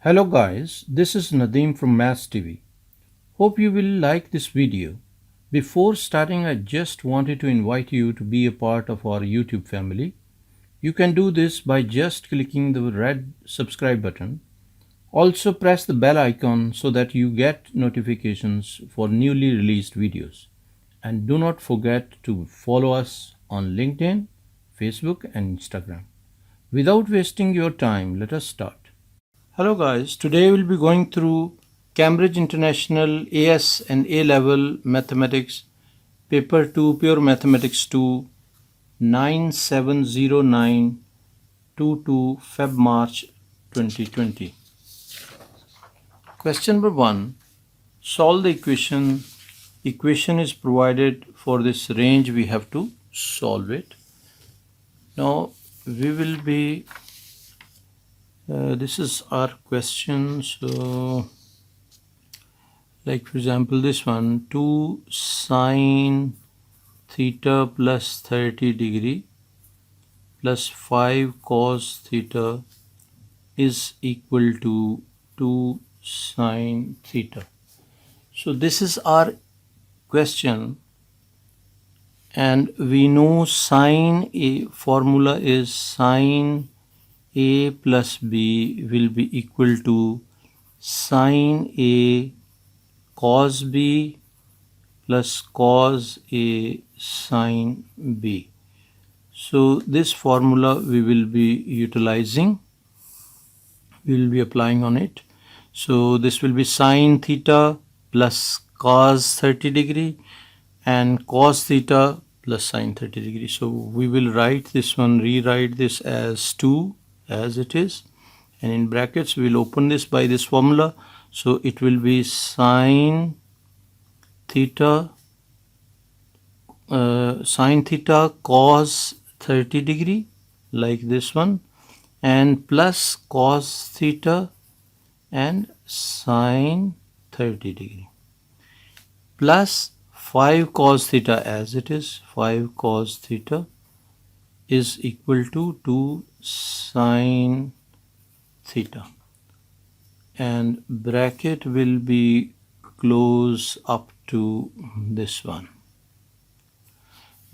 Hello guys, this is Nadeem from MathsTV. Hope you will like this video. Before starting, I just wanted to invite you to be a part of our YouTube family. You can do this by just clicking the red subscribe button. Also press the bell icon so that you get notifications for newly released videos. And do not forget to follow us on LinkedIn, Facebook and Instagram. Without wasting your time, let us start. Hello guys, today we'll be going through Cambridge International AS and A Level Mathematics Paper 2 Pure Mathematics 2 9709 22 Feb March 2020. Question number 1. Solve the equation. Equation is provided for this range. We have to solve it. Now we will be this is our question. So like for example this one, 2 sine theta plus 30 degree plus 5 cos theta is equal to 2 sine theta. So this is our question, and we know sine A formula is sine A plus B will be equal to sine A cos B plus cos A sine B. So this formula we will be utilizing, we will be applying on it. So this will be sine theta plus cos 30 degree and cos theta plus sine 30 degree. So we will write this one, rewrite this as 2 as it is, and in brackets we will open this by this formula. So it will be sine theta cos 30 degree like this one, and plus cos theta and sine 30 degree plus 5 cos theta as it is. 5 cos theta is equal to 2 sine theta, and bracket will be close up to this one.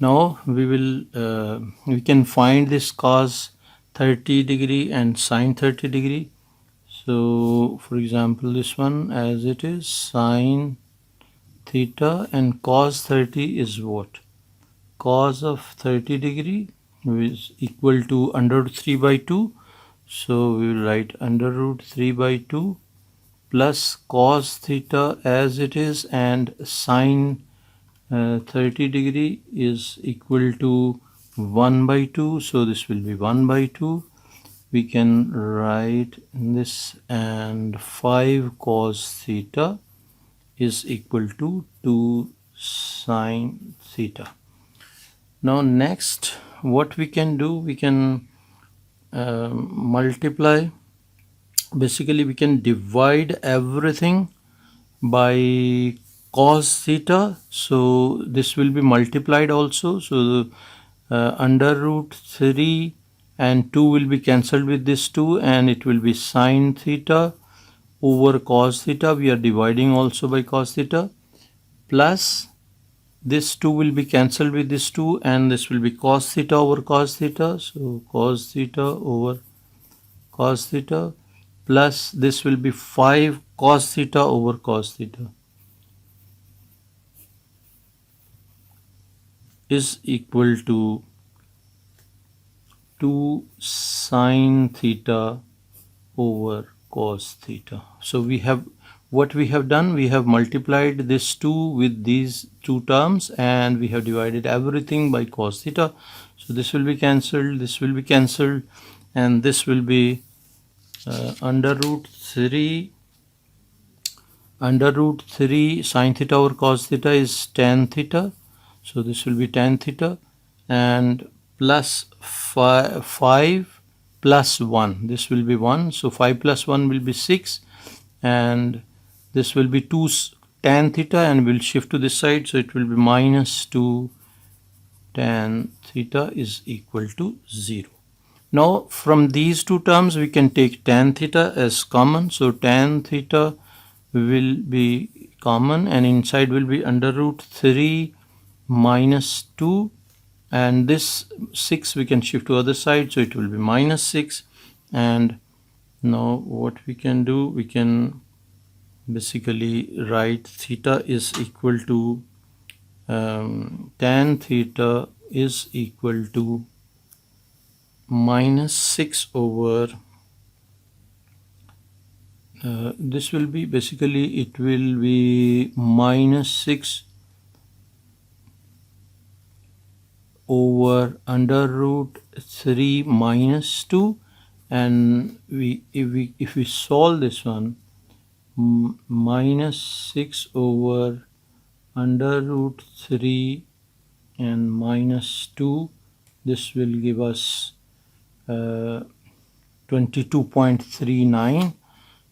Now we will we can find this cos 30 degree and sine 30 degree. So for example this one, as it is sine theta and cos 30 is what? Cos of 30 degree is equal to under root 3 by 2. So we will write under root 3 by 2 plus cos theta as it is, and sine 30 degree is equal to 1 by 2. So this will be 1 by 2. We can write this, and 5 cos theta is equal to 2 sine theta. Now next what we can do, we can multiply. Basically we can divide everything by cos theta, so this will be multiplied also. So under root 3 and 2 will be cancelled with this 2, and it will be sine theta over cos theta. We are dividing also by cos theta, plus this 2 will be cancelled with this 2, and this will be cos theta over cos theta. So cos theta over cos theta, plus this will be 5 cos theta over cos theta is equal to 2 sine theta over cos theta. So we have, what we have done, we have multiplied this 2 with these two terms, and we have divided everything by cos theta. So this will be cancelled, this will be cancelled, and this will be under root 3 sine theta over cos theta is tan theta. So this will be tan theta, and plus 5 plus 1, this will be 1. So 5 plus 1 will be 6, and this will be 2 tan theta, and we'll shift to this side. So it will be minus 2 tan theta is equal to 0. Now from these two terms we can take tan theta as common. So tan theta will be common and inside will be under root 3 minus 2, and this 6 we can shift to other side, so it will be minus 6. And now what we can do, we can basically write theta is equal to tan theta is equal to minus 6 over this will be basically, it will be minus 6 over under root 3 minus 2, and if we solve this one, minus 6 over under root 3 and minus 2, this will give us 22.39.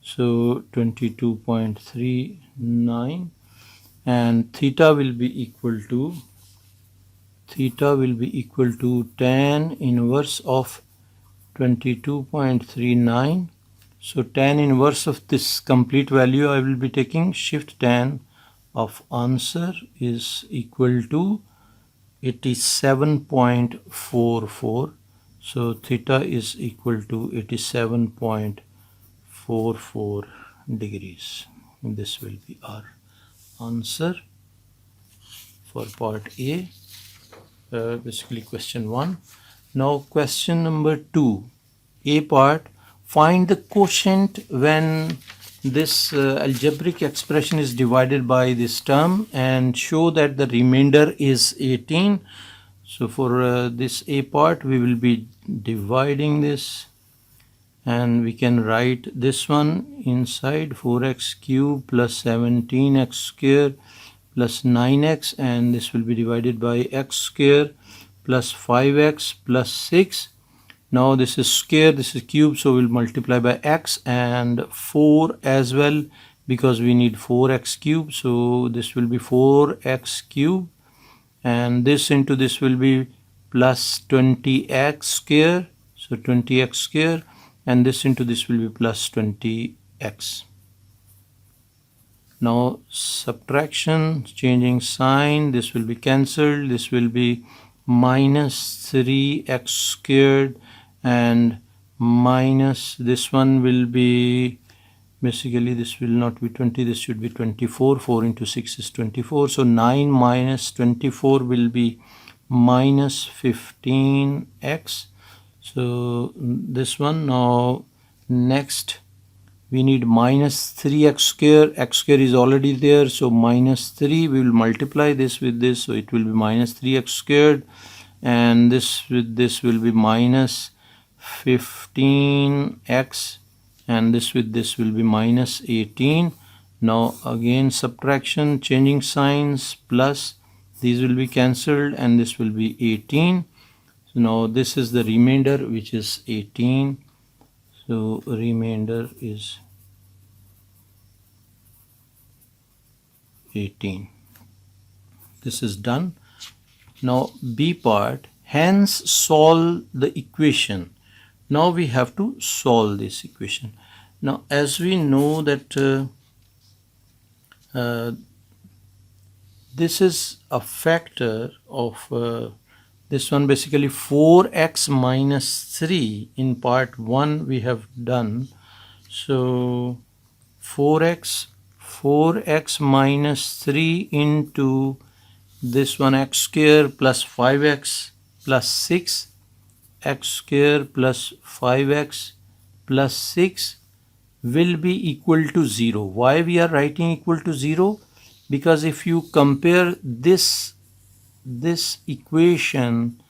So 22.39, and theta will be equal to tan inverse of 22.39. So tan inverse of this complete value I will be taking, shift tan of answer is equal to 87.44. So theta is equal to 87.44 degrees. This will be our answer for part A, basically question 1. Now question number 2, A part, find the quotient when this algebraic expression is divided by this term and show that the remainder is 18. So for this A part we will be dividing this, and we can write this one inside 4x cube plus 17x square plus 9x, and this will be divided by x square plus 5x plus 6. Now this is square, this is cube, so we'll multiply by x, and 4 as well because we need 4x cube, so this will be 4x cube, and this into this will be plus 20x square, so 20x square, and this into this will be plus 20x. Now subtraction, changing sign, this will be cancelled, this will be minus 3x squared, and minus this one will be, basically this will not be 20, this should be 24, 4 into 6 is 24, so 9 minus 24 will be minus 15x. So this one. Now next we need minus 3x square, x square is already there, so minus 3, we will multiply this with this, so it will be minus 3x squared, and this with this will be minus 15x, and this with this will be minus 18. Now again subtraction, changing signs, plus these will be cancelled and this will be 18. So now this is the remainder, which is 18. So remainder is 18. This is done. Now B part, hence solve the equation. Now we have to solve this equation. Now as we know that this is a factor of this one, basically 4x minus 3 in part 1 we have done. So 4x minus 3 into this one x square plus 5x plus 6, x square plus 5x plus 6 will be equal to 0. Why we are writing equal to 0? Because if you compare this equation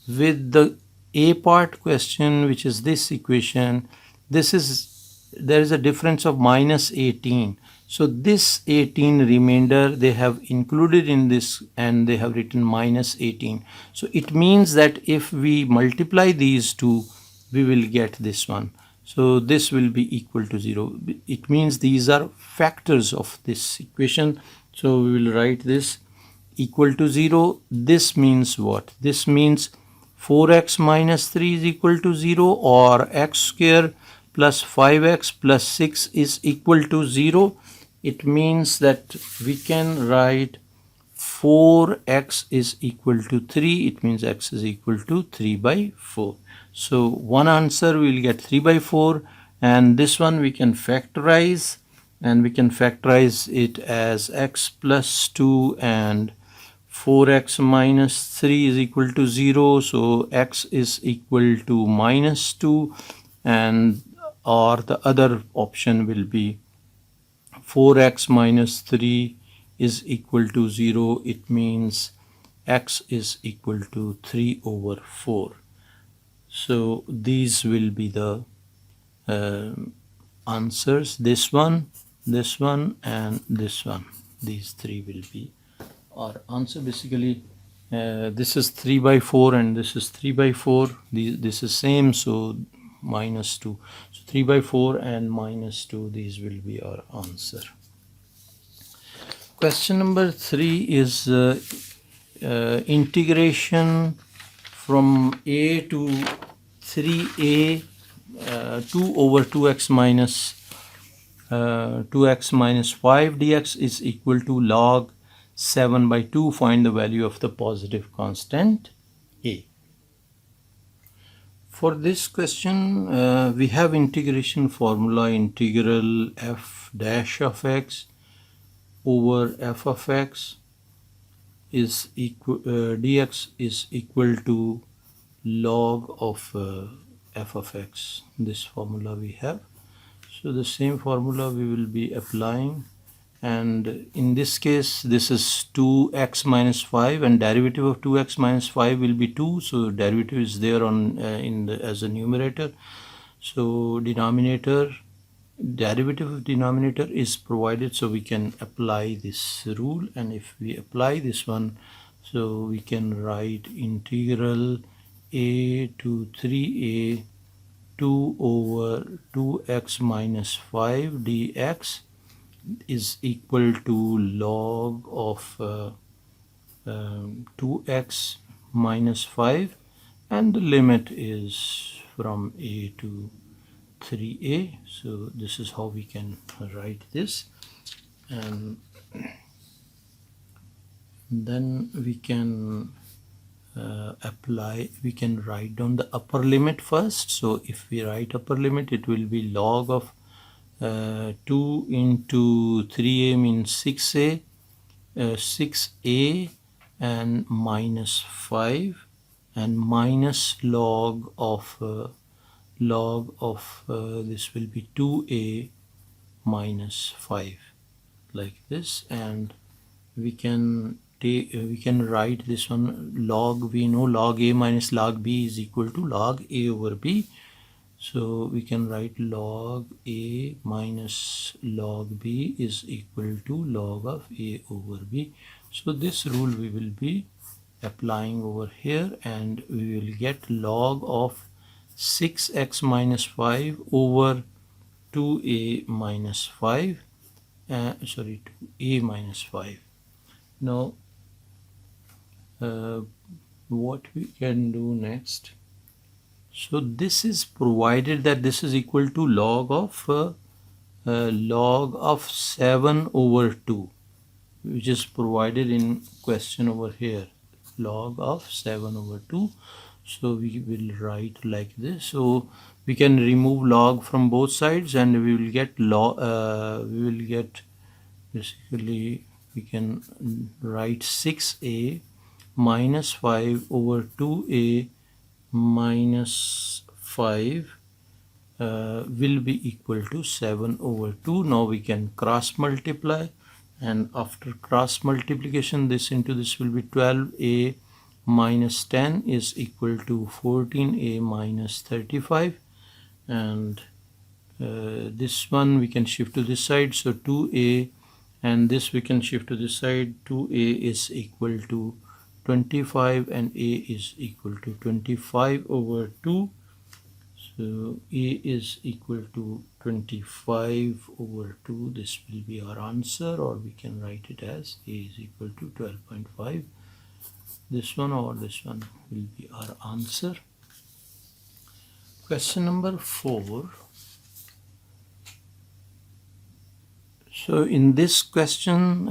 with the A part question, which is this equation, there is a difference of minus 18. So this 18 remainder they have included in this, and they have written minus 18. So it means that if we multiply these two, we will get this one. So this will be equal to 0. It means these are factors of this equation. So we will write this equal to 0. This means what? This means 4x minus 3 is equal to 0, or x square plus 5x plus 6 is equal to 0. It means that we can write 4x is equal to 3. It means x is equal to 3 by 4. So one answer we will get 3 by 4, and this one we can factorize, and we can factorize it as x plus 2 and 4x minus 3 is equal to 0. So x is equal to minus 2, and or the other option will be 4x minus 3 is equal to 0. It means x is equal to 3 over 4. So these will be the answers. This one, and this one. These three will be our answer. Basically, this is 3 by 4 and this is 3 by 4. This is same, so minus 2. So 3 by 4 and minus 2, these will be our answer. Question number 3 is integration from a to 3a 2 over 2x minus 2x minus 5 dx is equal to log 7 by 2. Find the value of the positive constant a. For this question, we have integration formula: integral f dash of x over f of x is equal dx is equal to log of f of x. This formula we have. So the same formula we will be applying, and in this case this is 2x minus 5, and derivative of 2x minus 5 will be 2, so derivative is there on as a numerator. So derivative of denominator is provided, so we can apply this rule, and if we apply this one, so we can write integral a to 3a 2 over 2x minus 5 dx is equal to log of 2x minus 5, and the limit is from a to 3a. So this is how we can write this, and then we can we can write down the upper limit first. So if we write upper limit, it will be log of 2 into 3a means 6a, 6a and minus 5, and minus log of this will be 2a minus 5, like this. And we can write this one log. We know log a minus log b is equal to log a over b. So we can write log a minus log b is equal to log of a over b. So this rule we will be applying over here, and we will get log of 6x minus 5 over 2a minus 5, 2a minus 5. Now what we can do next, so this is provided that this is equal to log of 7 over 2, which is provided in question over here, log of 7 over 2. So we will write like this. So we can remove log from both sides, and we will get basically we can write 6a minus 5 over 2a minus 5 will be equal to 7 over 2. Now we can cross multiply, and after cross multiplication, this into this will be 12a minus 10 is equal to 14a minus 35, and this one we can shift to this side, so 2a, and this we can shift to this side. 2a is equal to 25 and a is equal to 25 over 2. So a is equal to 25 over 2. This will be our answer, or we can write it as a is equal to 12.5 This one or this one will be our answer. Question number 4. So in this question,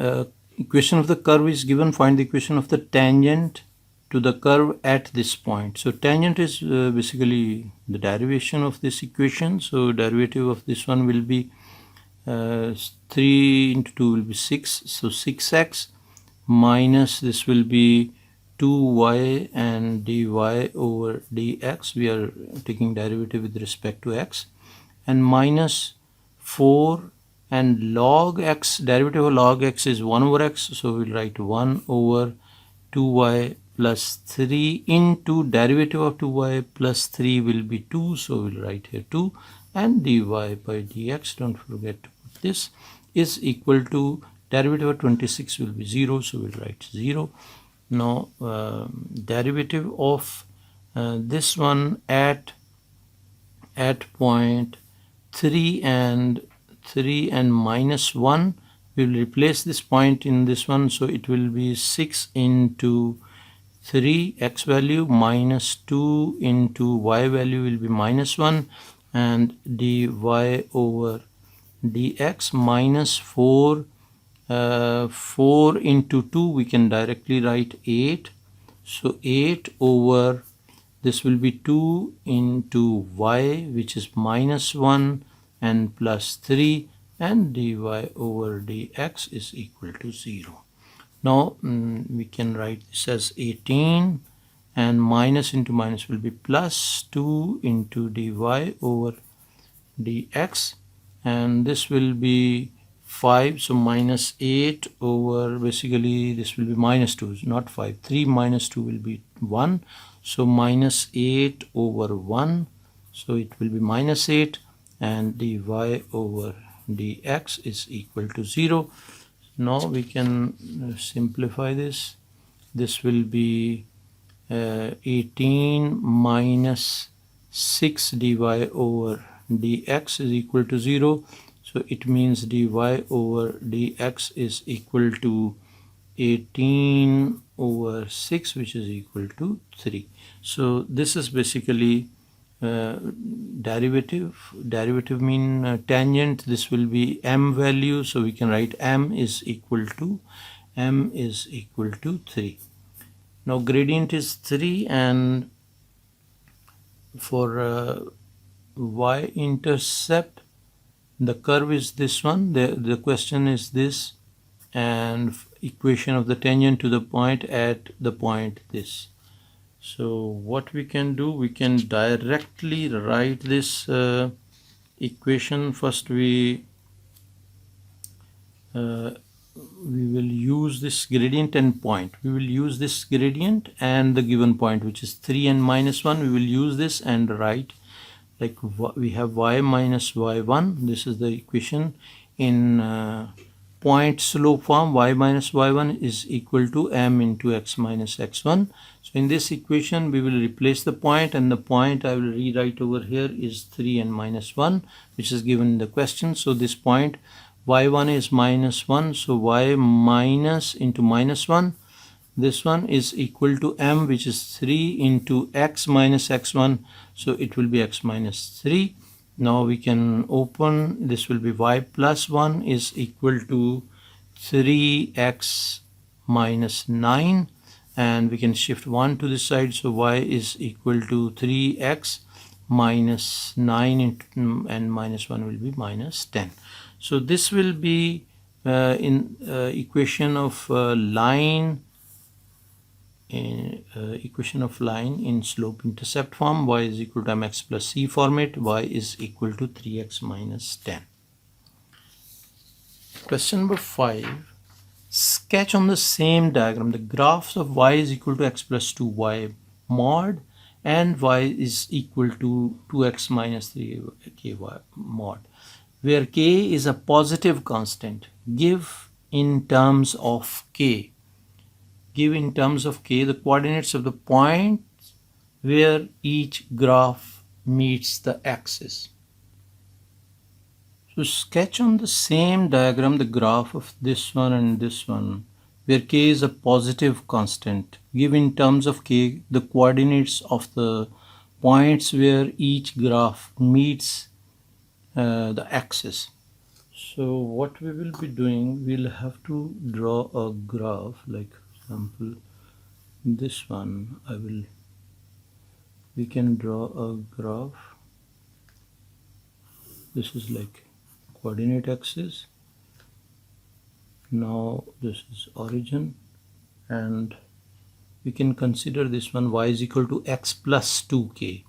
equation of the curve is given. Find the equation of the tangent to the curve at this point. So tangent is basically the derivation of this equation. So derivative of this one will be 3 into 2 will be 6. So 6x minus this will be 2y and dy over dx. We are taking derivative with respect to x, and minus 4 and log x. Derivative of log x is 1 over x, so we'll write 1 over 2y plus 3 into derivative of 2y plus 3 will be 2, so we'll write here 2, and dy by dx, don't forget to put this, is equal to derivative of 26 will be 0, so we'll write 0. Now derivative of this one at point 3 and minus 1, we will replace this point in this one, so it will be 6 into 3 x value minus 2 into y value will be minus 1, and dy over dx minus 4 into 2 we can directly write 8, so 8 over this will be 2 into y, which is minus 1 and plus 3, and dy over dx is equal to 0. Now we can write this as 18, and minus into minus will be plus 2 into dy over dx, and this will be 5, so minus 8 over, basically this will be minus 2, not 5. 3 minus 2 will be 1, so minus 8 over 1, so it will be minus 8, and dy over dx is equal to 0. Now we can simplify this. This will be 18 minus 6 dy over dx is equal to 0. So it means dy over dx is equal to 18 over 6, which is equal to 3. So this is basically derivative mean tangent. This will be m value, so we can write m is equal to 3. Now gradient is 3, and for y-intercept, the curve is this one. The question is this, and equation of the tangent to the point at the point this. So what we can do, we can directly write this equation. First we will use this gradient and point. We will use this gradient and the given point, which is 3 and minus 1. We will use this and write like we have y minus y1. This is the equation in point slope form. Y minus y1 is equal to m into x minus x1. So in this equation we will replace the point, and the point I will rewrite over here is 3 and minus 1, which is given in the question. So this point y1 is minus 1, so y minus into minus 1, this one is equal to m, which is 3 into x minus x1, so it will be x minus 3. Now we can open, this will be y plus 1 is equal to 3x minus 9, and we can shift 1 to this side, so y is equal to 3x minus 9 into, and minus 1 will be minus 10. So this will be in equation of line in slope intercept form. Y is equal to mx plus c format. Y is equal to 3x minus 10. Question number 5. Sketch on the same diagram the graphs of y is equal to x plus 2y mod and y is equal to 2x minus 3ky mod, where k is a positive constant. Give in terms of k. Give in terms of k the coordinates of the points where each graph meets the axis. So sketch on the same diagram the graph of this one and this one. where k is a positive constant. Give in terms of k the coordinates of the points where each graph meets the axis. So what we will be doing, we'll have to draw a graph, like for example this one. We can draw a graph. This is like coordinate axis. Now this is origin, and we can consider this one y is equal to x plus 2k.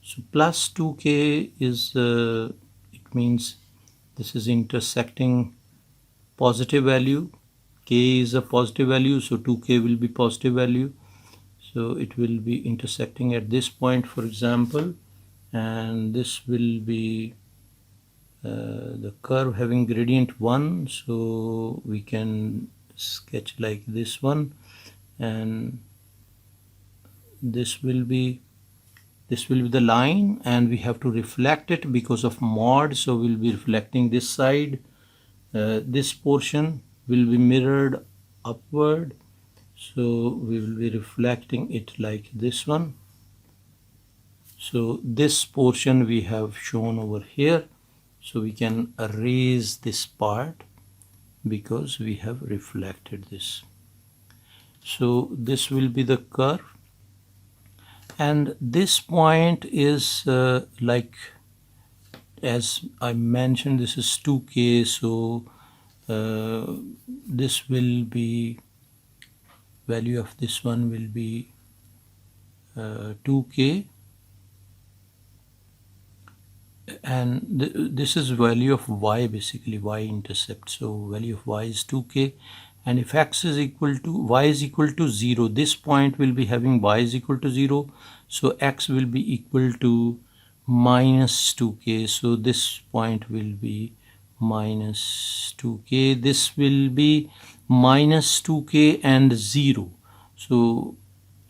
So plus 2k is it means this is intersecting positive value. K is a positive value, so 2k will be positive value. So it will be intersecting at this point, for example, and this will be the curve having gradient 1. So we can sketch like this one, and this will be the line, and we have to reflect it because of mod. So we'll be reflecting this side. This portion will be mirrored upward, so we will be reflecting it like this one. So this portion we have shown over here, so we can erase this part because we have reflected this. So this will be the curve, and this point is like, as I mentioned, this is 2k. So this will be, value of this one will be 2k, and this is value of y, basically y-intercept. So value of y is 2k, and if x is equal to, y is equal to 0, this point will be having y is equal to 0, so x will be equal to minus 2k. So this point will be minus 2k, this will be minus 2k and 0. So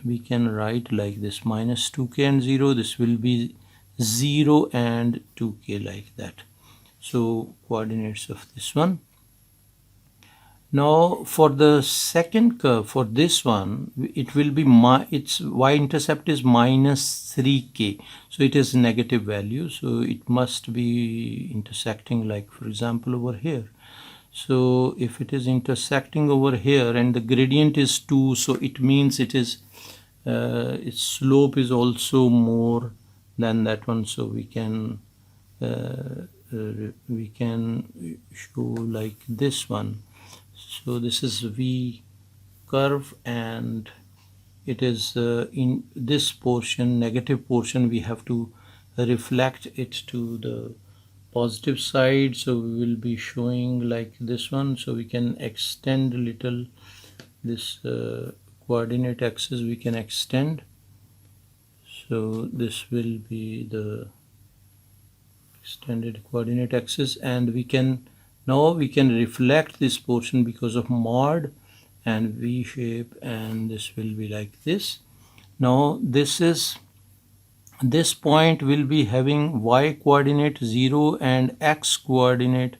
we can write like this, minus 2k and 0, this will be 0 and 2k, like that. So coordinates of this one. Now for the second curve, for this one, it will be its y-intercept is minus 3k, so it is negative value, so it must be intersecting, like for example over here. So if it is intersecting over here and the gradient is 2, so it means it is its slope is also more than that one. So we can show like this one. So this is V curve, and it is in this portion, negative portion, we have to reflect it to the positive side. So we will be showing like this one. So we can extend a little this coordinate axis, we can extend. So this will be the extended coordinate axis, and we can reflect this portion because of mod and V shape, and this will be like this. Now this point will be having y coordinate 0 and x coordinate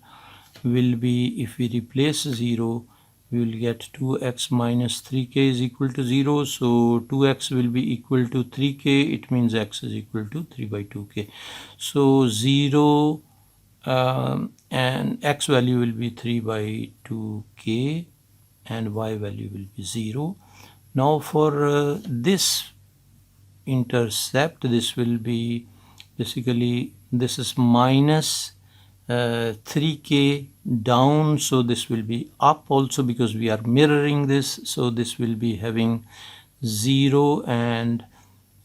will be, if we replace 0, we will get 2x minus 3k is equal to 0. So 2x will be equal to 3k, it means x is equal to 3 by 2k. So 0 and x value will be 3 by 2k, and y value will be 0. Now for this intercept, this will be basically, this is minus 3k down, so this will be up also because we are mirroring this. So this will be having 0 and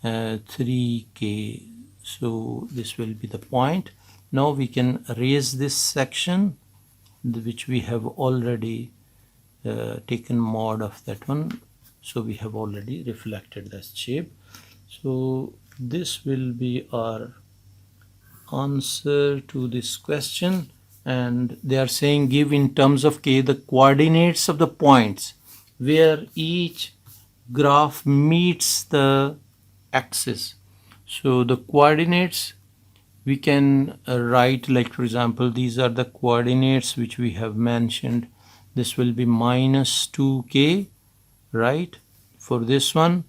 3k, so this will be the point. Now we can erase this section which we have already taken mod of that one, so we have already reflected that shape. So this will be our answer to this question, and they are saying give in terms of k the coordinates of the points where each graph meets the axis. So the coordinates we can write, like for example, these are the coordinates which we have mentioned. this will be minus 2k, right, for this one,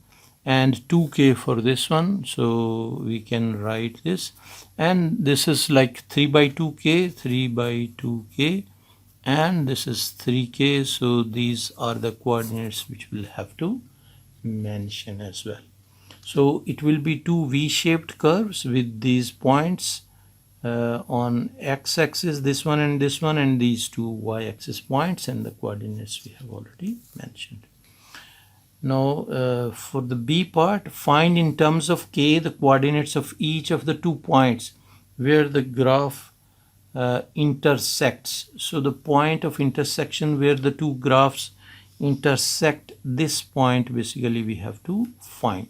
and 2k for this one. So we can write this, and this is like 3 by 2k, and this is 3k. So these are the coordinates which we'll have to mention as well. So it will be two V-shaped curves with these points on x-axis, this one, and these two y-axis points, and the coordinates we have already mentioned. Now for the B part, find in terms of k the coordinates of each of the 2 points where the graph intersects. So the point of intersection where the 2 graphs intersect, this point basically we have to find.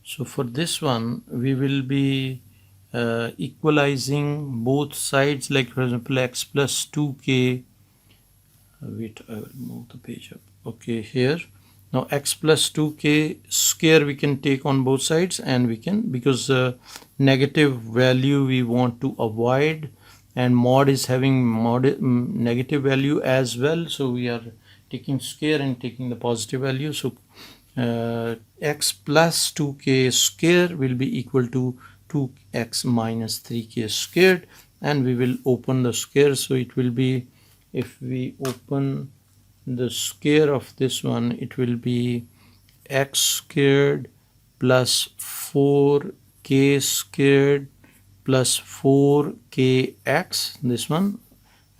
So for this one we will be equalizing both sides, like for example x plus 2k. Wait, I will move the page up. Okay, here now x plus 2k square we can take on both sides, and we can, because negative value we want to avoid, and mod is having negative value as well, so we are taking square and taking the positive value. So x plus 2k square will be equal to 2x minus 3k squared, and we will open the square. So it will be, if we open the square of this one, it will be x squared plus 4k squared plus 4kx, this one,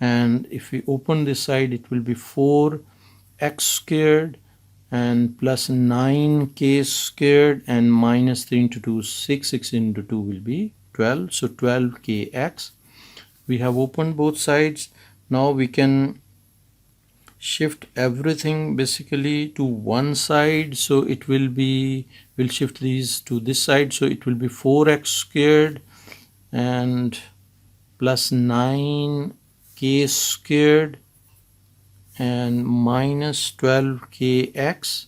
and if we open this side it will be 4x squared and plus 9k squared and minus 3 into 2 6 into 2 will be 12, so 12kx. We have opened both sides. Now we can shift everything basically to one side, so it will be, we'll shift these to this side, so it will be 4x squared and plus 9k squared and minus 12kx,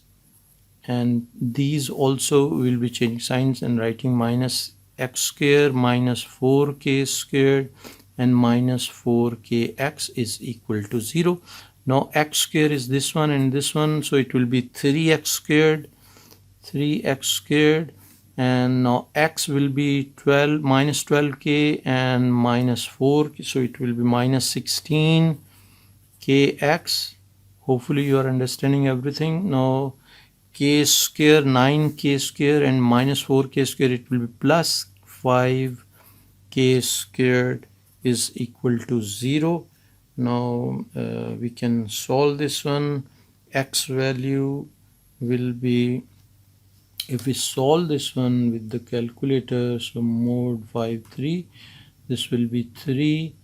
and these also will be changing signs and writing minus x squared minus 4k squared and minus 4kx is equal to 0. Now x squared is this one and this one, so it will be 3x squared, and now x will be 12 minus 12k and minus 4, so it will be minus 16kx. Hopefully you are understanding everything. Now k square, 9k square and minus 4k square, it will be plus 5k squared is equal to 0. Now we can solve this one. X value will be, if we solve this one with the calculator, so mod 5 3, this will be 3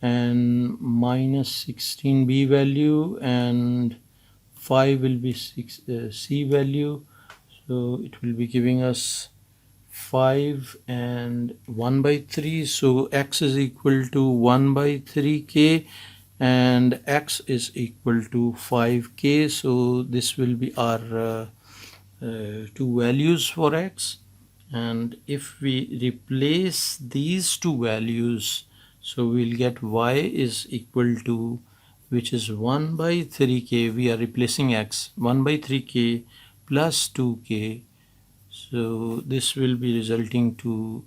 and minus 16 b value and 5 will be 6 c value, so it will be giving us 5 and 1 by 3, so x is equal to 1 by 3k and x is equal to 5k. So this will be our two values for x, and if we replace these two values, so we'll get y is equal to, which is 1 by 3k, we are replacing x, 1 by 3k plus 2k, so this will be resulting to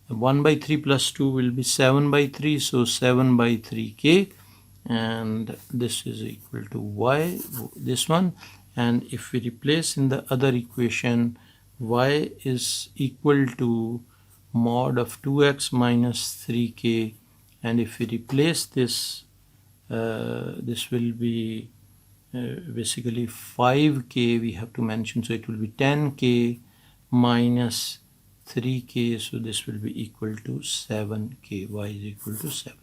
1 by 3 plus 2 will be 7 by 3, so 7 by 3k, and this is equal to y, this one. And if we replace in the other equation, y is equal to mod of 2x minus 3k, and if we replace this, this will be basically 5k we have to mention, so it will be 10k minus 3k, so this will be equal to 7k, y is equal to 7k.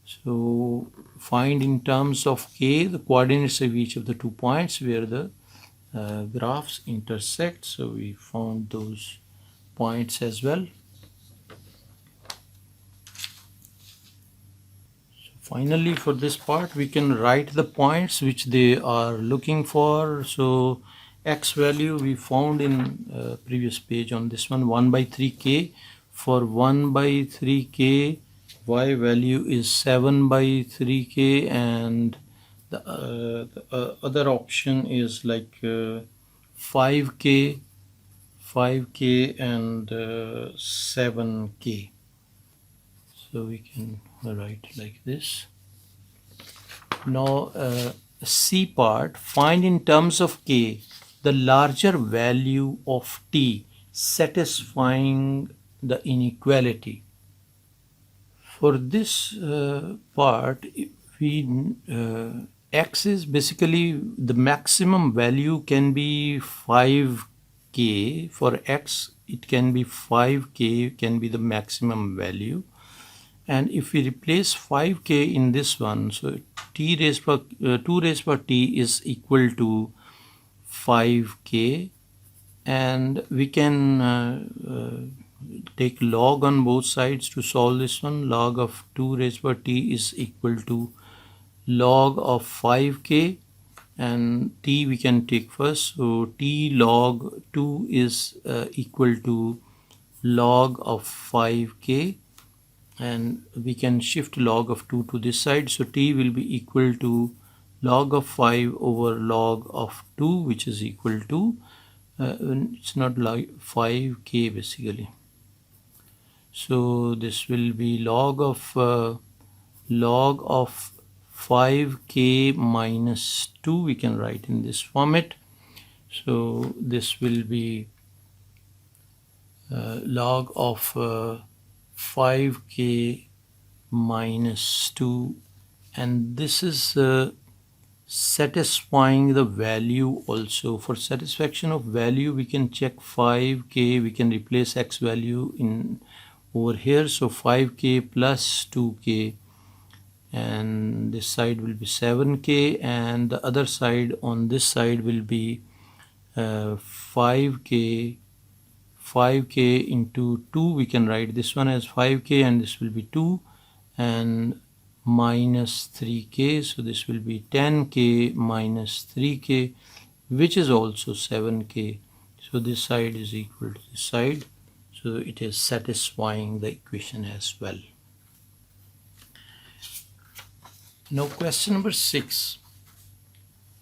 So find in terms of k the coordinates of each of the 2 points where the graphs intersect. So we found those points as well. So finally for this part we can write the points which they are looking for. So x value we found in previous page on this one, 1 by 3k. For 1 by 3k y value is 7 by 3k, and the other option is like 5k and 7k. So we can write like this. Now C part, find in terms of k the larger value of t satisfying the inequality. For this part, x is basically the maximum value can be 5k. For x it can be 5k, can be the maximum value. And if we replace 5k in this one, so 2 raised by t is equal to 5k, and we can take log on both sides to solve this one. Log of 2 raised by t is equal to log of 5k, and t we can take first, so t log 2 is equal to log of 5k, and we can shift log of 2 to this side, so t will be equal to log of 5 over log of 2, which is equal to it's not like 5k basically. So this will be log of 5k minus 2, we can write in this format. So this will be log of 5k minus 2, and this is satisfying the value also. For satisfaction of value, we can check 5k, we can replace x value in over here, so 5k plus 2k, and this side will be 7k, and the other side on this side will be 5k into 2, we can write this one as 5k, and this will be 2, and minus 3k, so this will be 10k minus 3k, which is also 7k. So this side is equal to this side, so it is satisfying the equation as well. Now question number 6.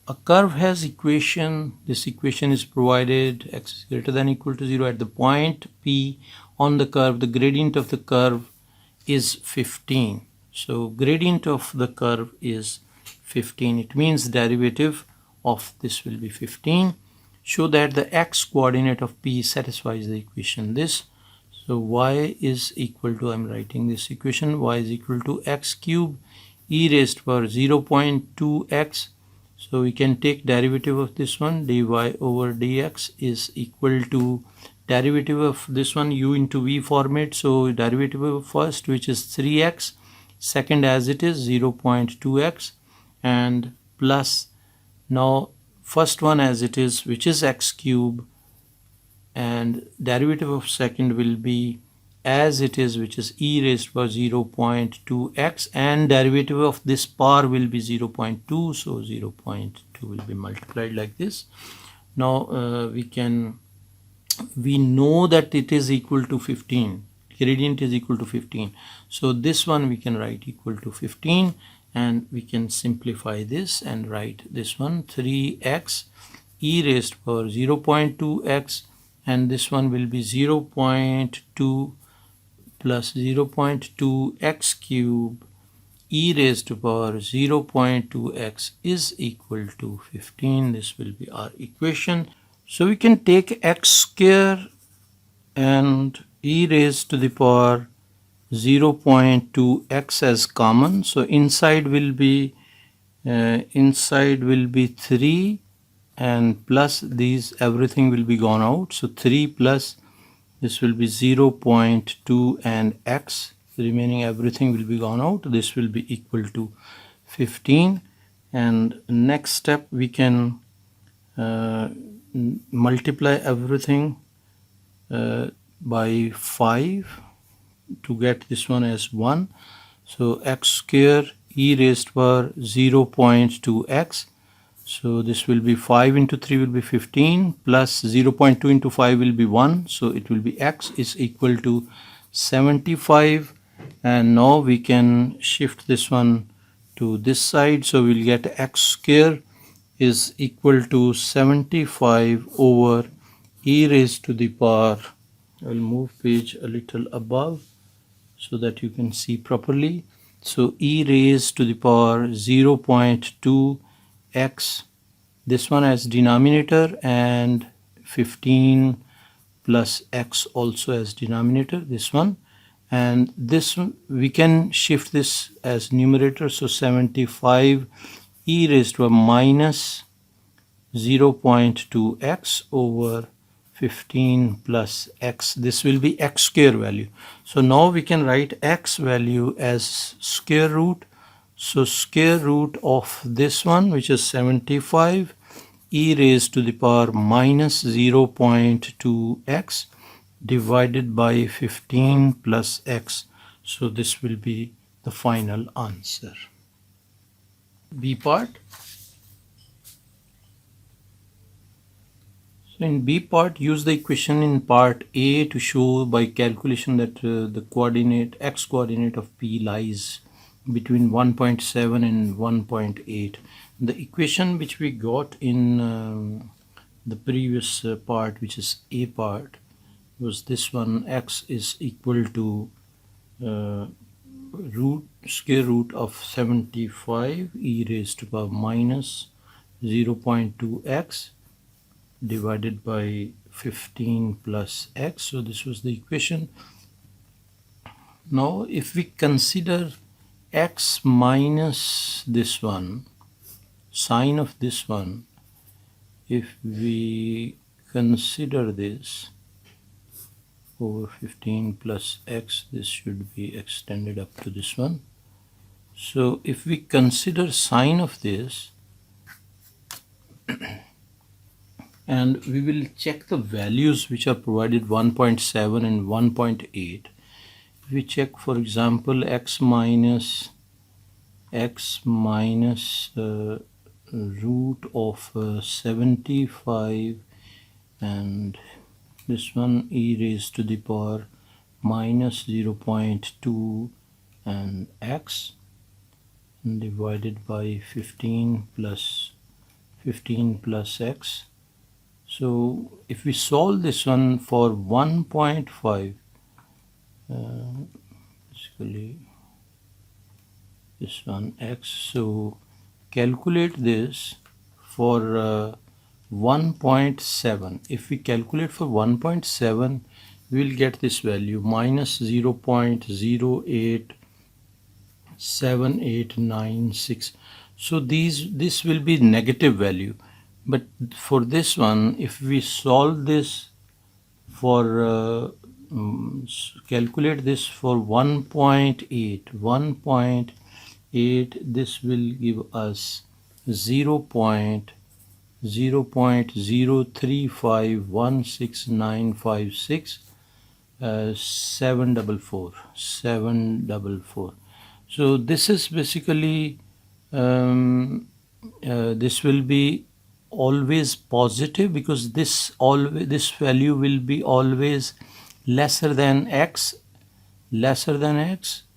A curve has equation, this equation is provided x is greater than or equal to 0 at the point P on the curve. The gradient of the curve is 15. So gradient of the curve is 15. It means derivative of this will be 15. Show that the x coordinate of P satisfies the equation this. So y is equal to, I'm writing this equation, y is equal to x cube e raised to power 0.2x. So we can take derivative of this one, dy over dx is equal to derivative of this one, u into v format. So derivative of first, which is 3x, second as it is 0.2x, and plus now first one as it is, which is x cube, and derivative of second will be as it is, which is e raised to power 0.2x, and derivative of this power will be 0.2, so 0.2 will be multiplied like this. Now we know that it is equal to 15, gradient is equal to 15, so this one we can write equal to 15, and we can simplify this and write this one 3x e raised to power 0.2x, and this one will be 0.2 plus 0.2 x cube e raised to power 0.2x is equal to 15. This will be our equation. So we can take x square and e raised to the power 0.2x as common. So inside will be 3, and plus these everything will be gone out. So 3 plus this will be 0.2 and x, the remaining everything will be gone out. This will be equal to 15, and next step we can multiply everything by 5 to get this one as 1. So x square e raised to power 0.2x, so this will be 5 into 3 will be 15, plus 0.2 into 5 will be 1, so it will be x is equal to 75 and now we can shift this one to this side, so we'll get x square is equal to 75 over e raised to the power, I'll move page a little above so that you can see properly. So e raised to the power 0.2 x, this one as denominator, and 15 plus x also as denominator, this one, and this we can shift this as numerator, so 75 e raised to a minus 0.2 x over 15 plus x, this will be x square value. So now we can write x value as square root, so square root of this one, which is 75 e raised to the power minus 0.2 x divided by 15 plus x. So this will be the final answer. B part. So in B part, use the equation in part A to show by calculation that the coordinate x coordinate of P lies between 1.7 and 1.8. The equation which we got in the previous part, which is A part, was this one: x is equal to square root of 75 e raised to power minus 0.2 x divided by 15 plus x. So this was the equation. Now if we consider x minus this one, sine of this one, if we consider this over 15 plus x, this should be extended up to this one. So if we consider sine of this, and we will check the values which are provided, 1.7 and 1.8. If we check, for example, x minus root of 75 and this one e raised to the power minus 0.2 and x divided by 15 plus x. So if we solve this one for 1.5, basically this one x, so calculate this for 1.7. If we calculate for 1.7, we will get this value minus 0.087896. So this will be negative value. But for this one, if we solve this for calculate this for 1.8, this will give us 0.03516956 744. So this is basically this will be always positive, because this value will be always lesser than x,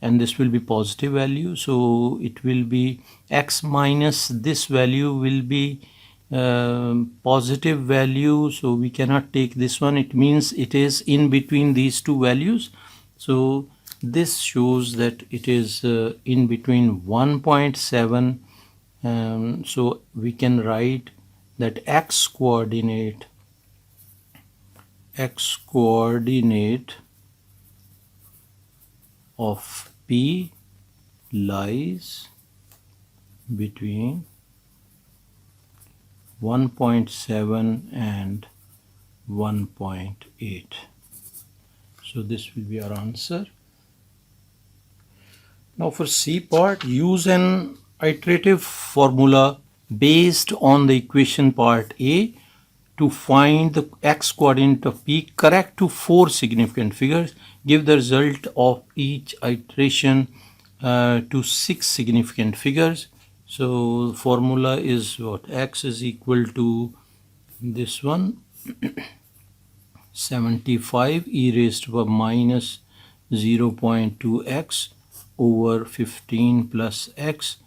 and this will be positive value. So it will be x minus this value will be positive value, so we cannot take this one. It means it is in between these two values. So this shows that it is in between 1.7, so we can write that x coordinate of P lies between 1.7 and 1.8. So this will be our answer. Now for C part, use an iterative formula based on the equation part A to find the x coordinate of P correct to 4 significant figures. Give the result of each iteration to 6 significant figures. So formula is what? X is equal to this one 75 e raised to a minus 0.2x over 15 plus x.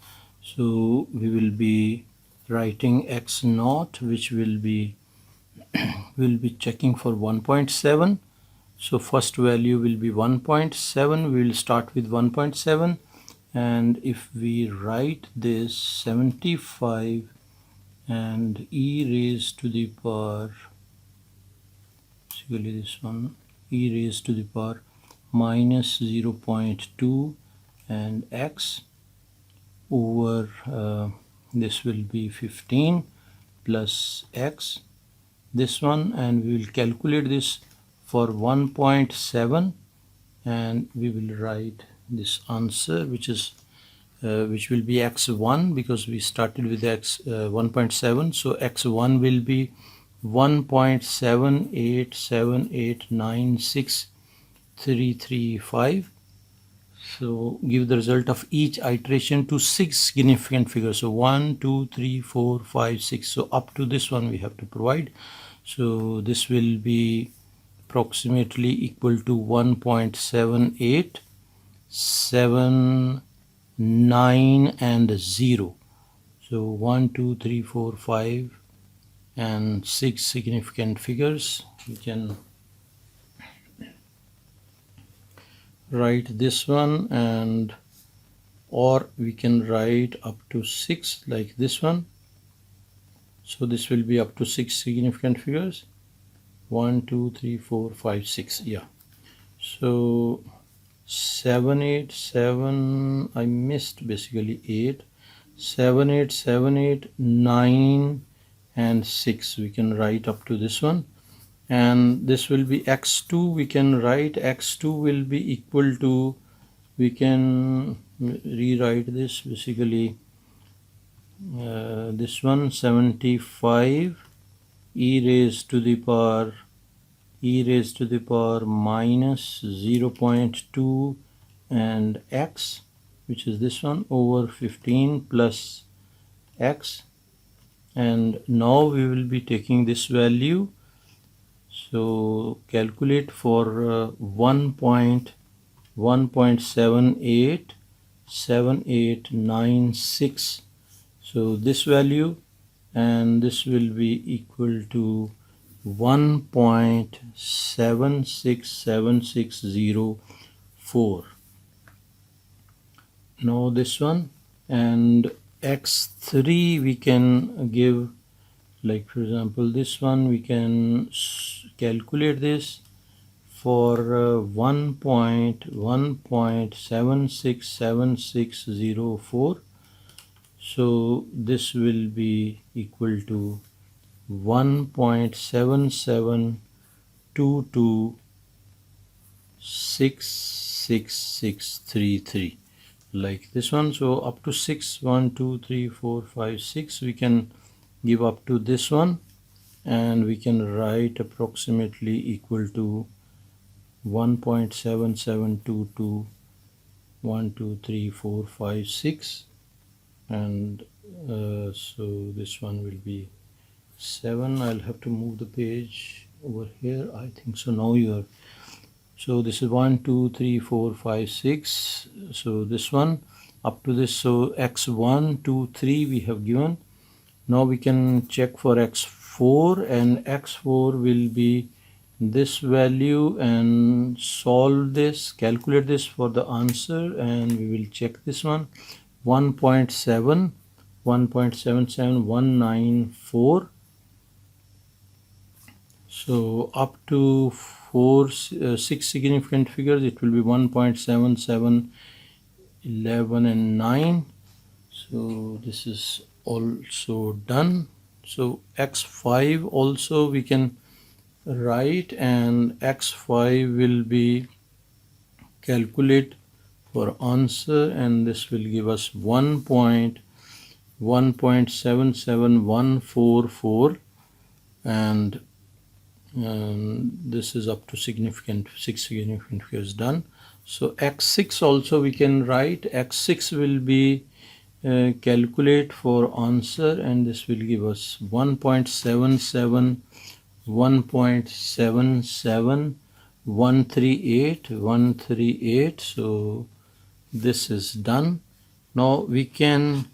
So we will be writing x naught, which will be checking for 1.7. So first value will be 1.7. We will start with 1.7, and if we write this 75 and e raised to the power, basically this one, e raised to the power minus 0.2 and x over this will be 15 plus x, this one, and we will calculate this for 1.7, and we will write this answer, which will be x1, because we started with x 1.7. So x1 will be 1.787896,335. So give the result of each iteration to 6 significant figures. So 1, 2, 3, 4, 5, 6. So up to this one we have to provide. So this will be approximately equal to 1.7879 and 0. So 1, 2, 3, 4, 5 and 6 significant figures. We can write this one, and or we can write up to 6 like this one. So this will be up to 6 significant figures. 1, 2, 3, 4, 5, 6. Yeah. So 7, 8, 7. I missed basically 8. 7, 8, 7, 8, 9 and 6. We can write up to this one. And this will be x2. We can write x2 will be equal to, we can rewrite this basically this one, 75 e raised to the power minus 0.2 and x, which is this one, over 15 plus x, and now we will be taking this value. So calculate for 1.787896. So this value, and this will be equal to 1.767604. Now this one, and x3 we can give, like for example this one, we can calculate this for 1.767604. So this will be equal to 1.77226633, like this one. So up to 6, 1, 2, 3, 4, 5, 6, we can give up to this one, and we can write approximately equal to 1.7722 1, 2, 3, 4, 5, 6, and so this one will be 7. I'll have to move the page over here, I think. So now you are, so this is 1, 2, 3, 4, 5, 6. So this one up to this, so x1, 2, 3 we have given. Now we can check for x4, and x4 will be this value, and solve this, calculate this for the answer, and we will check this one. 1.7, 1.77194. So up to 6 significant figures, it will be 1.77, 11 and 9. So this is also done. So x5 also we can write, and x5 will be calculate for answer, and this will give us 1.17744, and this is up to 6 significant figures done. So x6 also we can write. X6 will be calculate for answer, and this will give us 1.77 138. So this is done. Now we can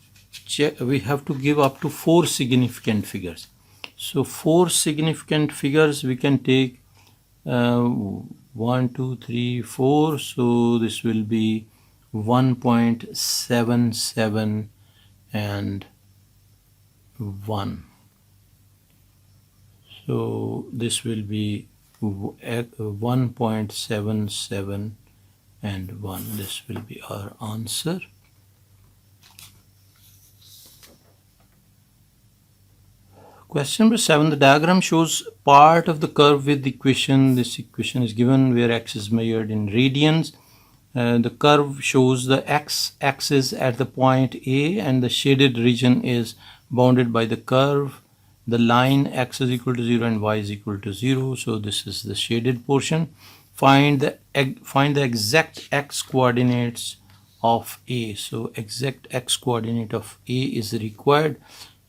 check, we have to give up to 4 significant figures. So 4 significant figures we can take 1, 2, 3, 4. So this will be 1.77 and 1. So this will be 1.77 and 1. This will be our answer. Question number 7. The diagram shows part of the curve with the equation. This equation is given where x is measured in radians. The curve shows the x-axis at the point A, and the shaded region is bounded by the curve. The line x is equal to 0 and y is equal to 0. So this is the shaded portion. Find the exact x coordinates of A. So exact x coordinate of A is required.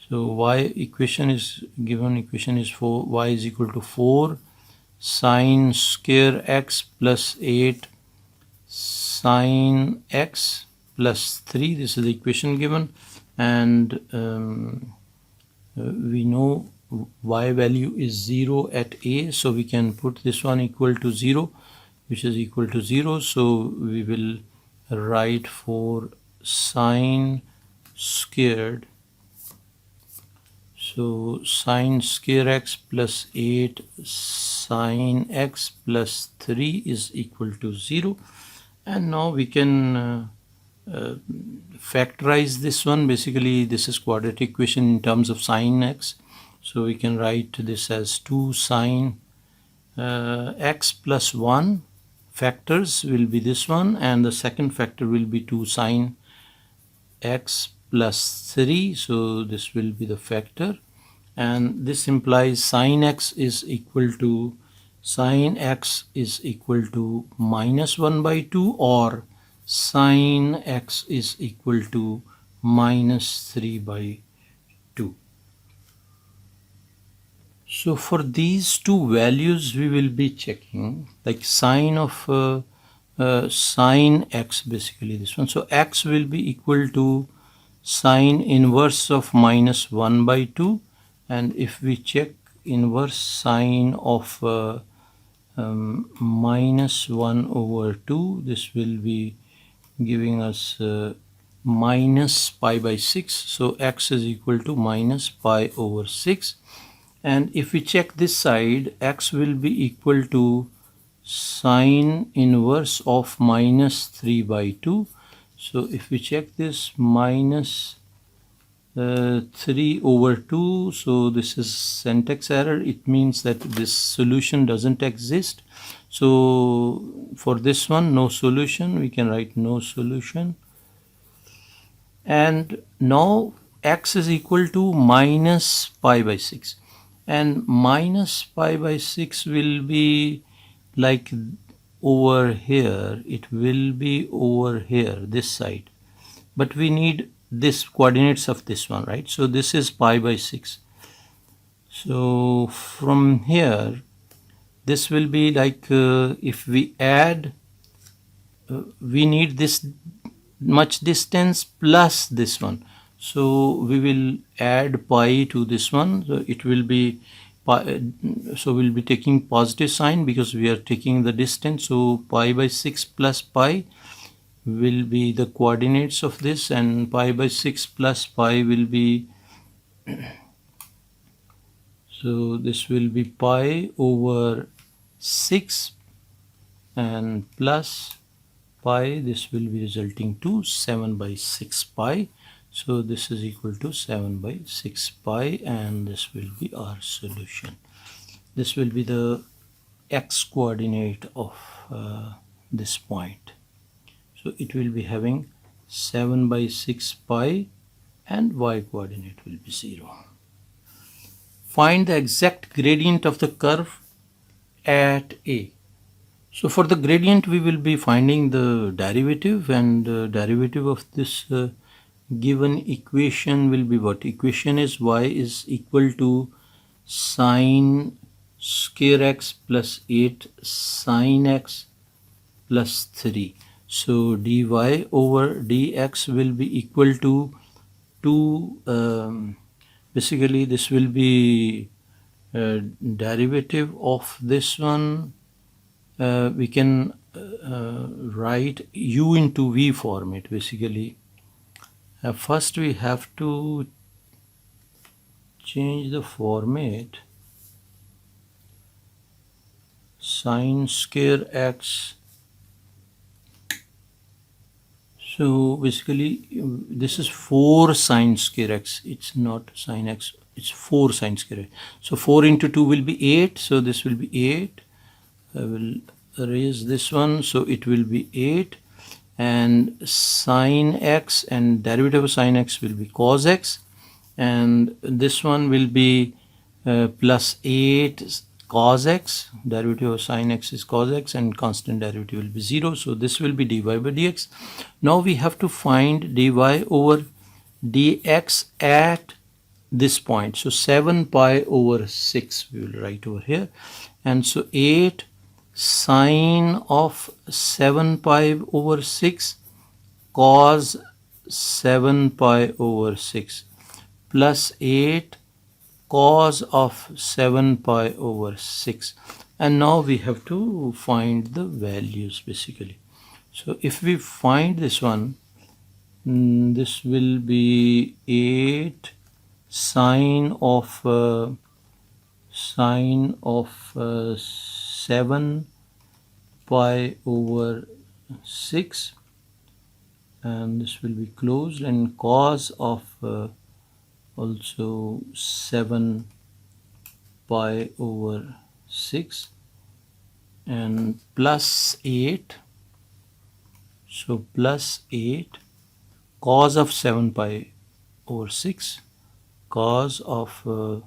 So y equation is given. Equation is for y is equal to 4 sine square x plus 8 sine x plus 3. This is the equation given, and we know y value is 0 at A, so we can put this one equal to 0, which is equal to 0. So we will write for sine squared. So sine square x plus 8 sine x plus 3 is equal to 0. And now we can factorize this one. Basically this is quadratic equation in terms of sine x. So we can write this as 2 sine x plus 1. Factors will be this one, and the second factor will be 2 sine x plus 3. So this will be the factor, and this implies sine x is equal to minus 1 by 2, or sine x is equal to minus 3 by 2. So for these two values we will be checking, like sine of sine x, basically this one. So x will be equal to sine inverse of minus 1 by 2, and if we check inverse sine of minus 1 over 2, this will be giving us minus pi by 6. So x is equal to minus pi over 6. And if we check this side, x will be equal to sine inverse of minus 3 by 2. So if we check this, minus 3 over 2, so this is syntax error. It means that this solution doesn't exist. So for this one, no solution. We can write no solution. And now x is equal to minus pi by 6. And minus pi by 6 will be like over here. It will be over here, this side. But we need this coordinates of this one, right? So this is pi by 6. So from here, this will be like if we add, we need this much distance plus this one. So we will add pi to this one. So it will be pi, so we'll be taking positive sign because we are taking the distance. So pi by 6 plus pi will be the coordinates of this, and pi by 6 plus pi will be, so this will be pi over 6 and plus pi, this will be resulting to 7 by 6 pi. So this is equal to 7 by 6 pi, and this will be our solution. This will be the x coordinate of this point. So it will be having 7 by 6 pi, and y coordinate will be 0. Find the exact gradient of the curve at A. So for the gradient we will be finding the derivative, and the derivative of this given equation will be what? Equation is y is equal to sine square x plus 8 sine x plus 3. So dy over dx will be equal to 2, basically this will be derivative of this one. We can write u into v format. Basically first we have to change the format. Sine square x, so basically this is 4 sine square x, it's not sine x, it's 4 sine square x. So 4 into 2 will be 8, so this will be 8. I will erase this one, so it will be 8, and sine x and derivative of sine x will be cos x, and this one will be plus 8 cos x, derivative of sine x is cos x, and constant derivative will be 0, so this will be dy by dx. Now we have to find dy over dx at this point, so 7 pi over 6 we will write over here, and so 8 sine of 7 pi over 6 cos 7 pi over 6 plus 8 cos of 7 pi over 6, and now we have to find the values basically. So if we find this one, this will be 8 sine of 7 pi over 6, and this will be closed, and cos of also 7 pi over 6, and plus 8, so plus 8 cos of 7 pi over 6, cos of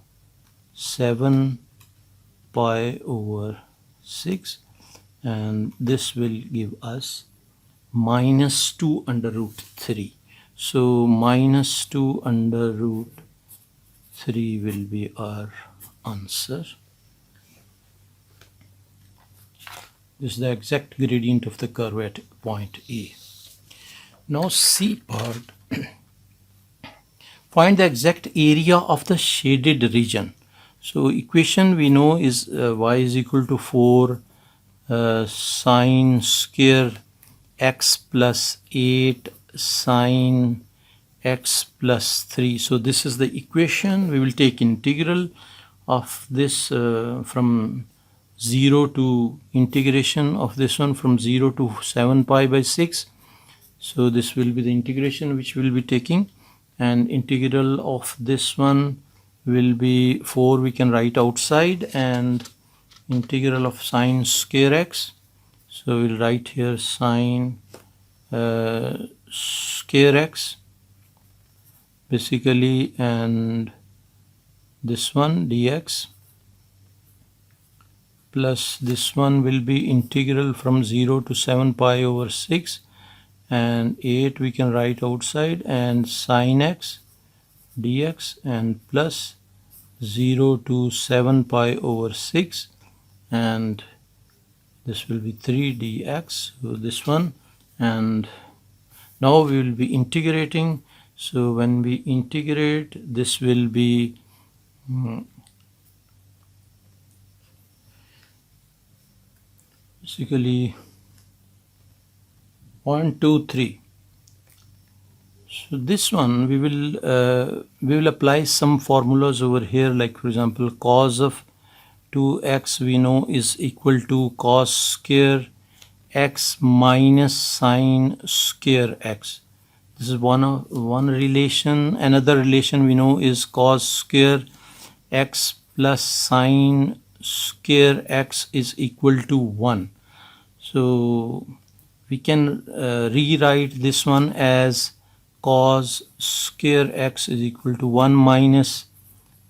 7 pi over 6, and this will give us minus 2 under root 3. So minus 2 under root 3 will be our answer. This is the exact gradient of the curve at point A. Now C part. Find the exact area of the shaded region. So equation we know is y is equal to 4 sine square x plus 8 sine x plus 3. So this is the equation. We will take integral of this from 0 to integration of this one from 0 to 7 pi by 6. So this will be the integration which we will be taking, and integral of this one will be 4, we can write outside, and integral of sine square x, so we'll write here sine square x basically, and this one dx, plus this one will be integral from 0 to 7 pi over 6, and 8 we can write outside, and sine x dx, and plus 0 to 7 pi over 6, and this will be 3 dx, so this one, and now we will be integrating. So when we integrate, this will be basically 1 2 3. So this one we will apply some formulas over here, like for example cos of 2x we know is equal to cos square x minus sine square x. This is one relation. Another relation we know is cos square x plus sine square x is equal to 1. So we can rewrite this one as cos square x is equal to 1 minus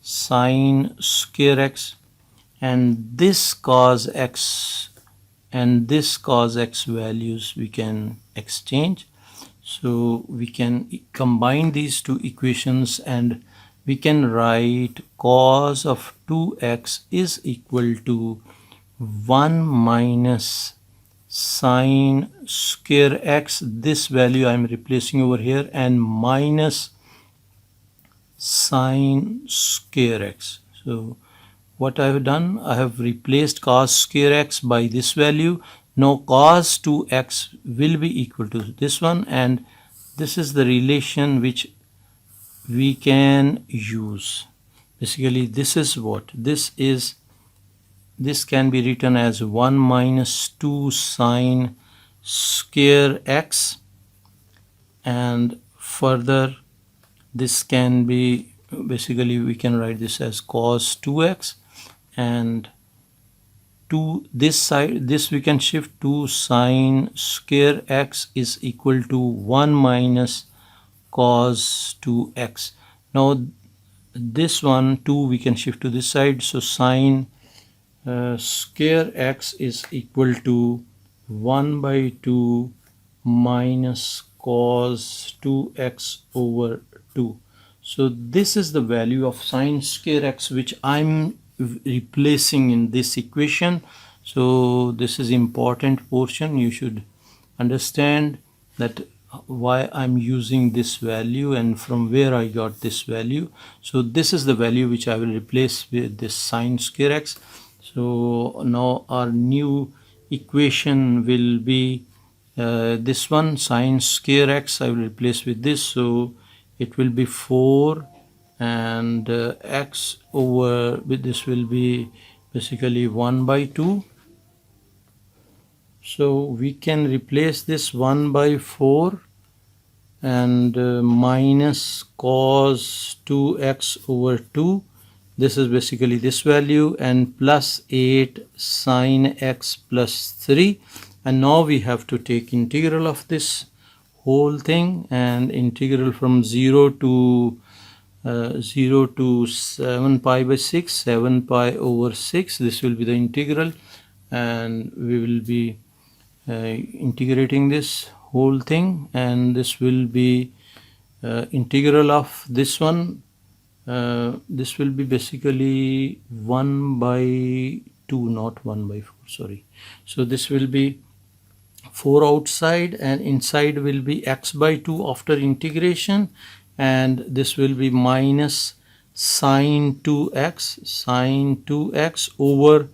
sine square x, and this cos x and this cos x values we can exchange. So we can combine these two equations and we can write cos of 2x is equal to 1 minus sine square x. This value I am replacing over here, and minus sine square x. So what I have done, I have replaced cos square x by this value. Now cos 2x will be equal to this one, and this is the relation which we can use. Basically this is what this is. This can be written as 1 minus 2 sine square x, and further this can be, basically we can write this as cos 2x, and to this side, this we can shift to sine square x is equal to 1 minus cos 2x. Now this one 2 we can shift to this side, so sine square x is equal to 1 by 2 minus cos 2x over 2. So this is the value of sine square x which I'm replacing in this equation. So this is important portion. You should understand that why I'm using this value and from where I got this value. So this is the value which I will replace with this sine square x. So now our new equation will be this one, sine square x I will replace with this, so it will be 4, and x over with this will be basically 1 by 2. So we can replace this 1 by 4 and minus cos 2x over 2. This is basically this value, and plus 8 sine x plus 3. And now we have to take integral of this whole thing, and integral from 0 to 7 pi by 6, 7 pi over 6. This will be the integral, and we will be integrating this whole thing, and this will be integral of this one. This will be basically 1 by 2, not 1 by 4, sorry. So this will be 4 outside, and inside will be x by 2 after integration, and this will be minus sine 2x over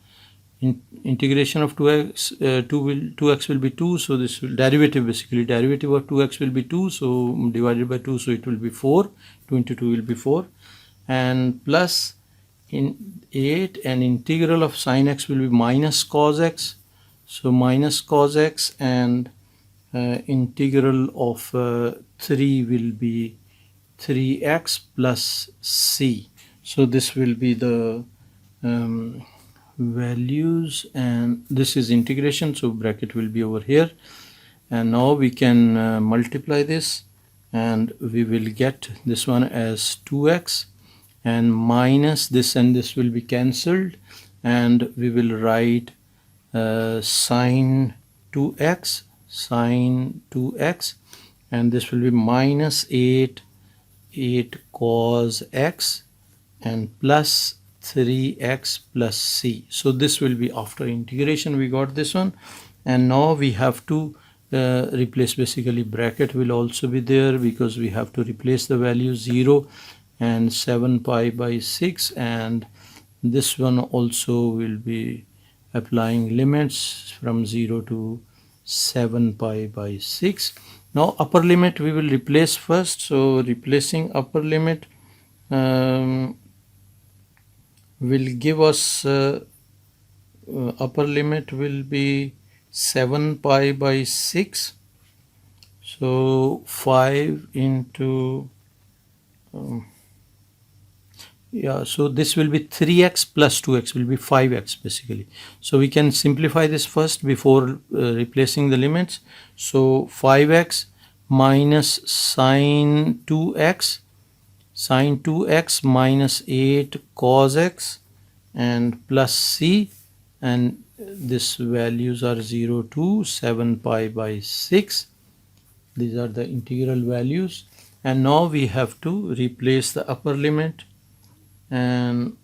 integration of 2x. 2x will be 2, so this will derivative, basically derivative of 2x will be 2, so divided by 2, so it will be 4. 2 into 2 will be 4, and plus in 8, and integral of sine x will be minus cos x, so minus cos x, and integral of 3 will be 3x plus c. So this will be the values, and this is integration, so bracket will be over here. And now we can multiply this, and we will get this one as 2x, and minus this and this will be cancelled, and we will write sine 2x, and this will be minus 8 cos x, and plus 3x plus c. So this will be after integration, we got this one. And now we have to replace, basically bracket will also be there, because we have to replace the value 0 and 7 pi by 6, and this one also will be applying limits from 0 to 7 pi by 6. Now upper limit we will replace first, so replacing upper limit will give us upper limit will be 7 pi by 6, so 5 into so this will be 3x plus 2x will be 5x basically. So we can simplify this first before replacing the limits. So 5x minus sine 2x minus 8 cos x, and plus c, and this values are 0 to 7 pi by 6. These are the integral values, and now we have to replace the upper limit, and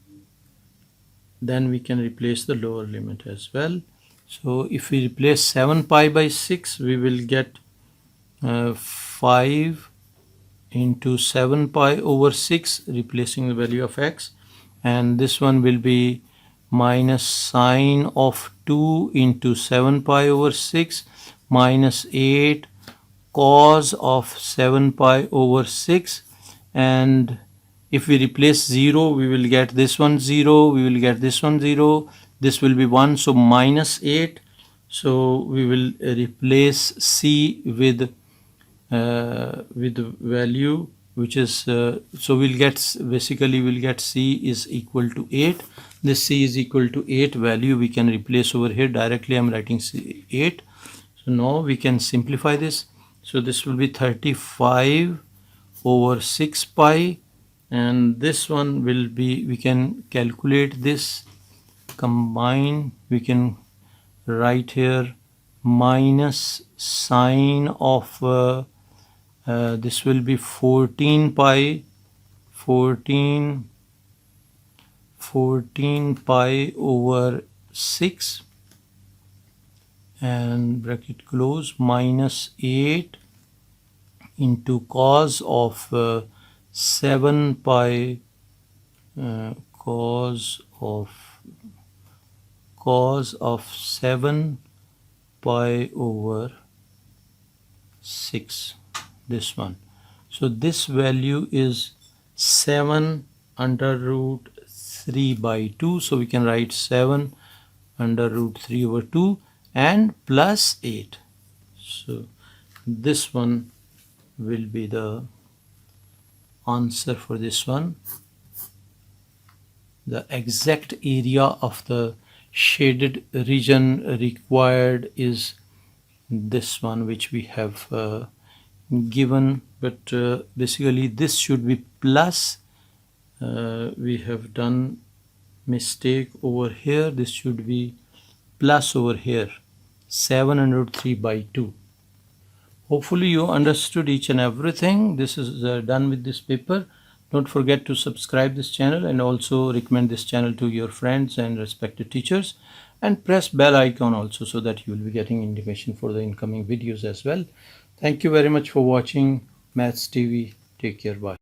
then we can replace the lower limit as well. So if we replace 7 pi by 6, we will get 5 into 7 pi over 6, replacing the value of x, and this one will be minus sine of 2 into 7 pi over 6 minus 8 cos of 7 pi over 6, and if we replace 0, we will get this one 0, we will get this one 0, this will be 1, so minus 8. So we will replace c with the value which is so we'll get, basically we'll get c is equal to 8. This c is equal to 8 value we can replace over here directly. I'm writing c 8. So now we can simplify this. So this will be 35 over 6 pi, and this one will be, we can calculate this, combine, we can write here minus sine of this will be 14 pi over 6, and bracket close, minus 8 into cos of 7 pi cos of 7 pi over 6, this one. So this value is 7 under root 3 by 2, so we can write 7 under root 3 over 2 and plus 8. So this one will be the answer for this one. The exact area of the shaded region required is this one which we have given, but basically this should be plus. We have done mistake over here. This should be plus over here, 7 under root 3 by 2. Hopefully you understood each and everything. This is done with this paper. Don't forget to subscribe this channel and also recommend this channel to your friends and respected teachers, and press bell icon also so that you will be getting information for the incoming videos as well. Thank you very much for watching Maths TV. Take care. Bye.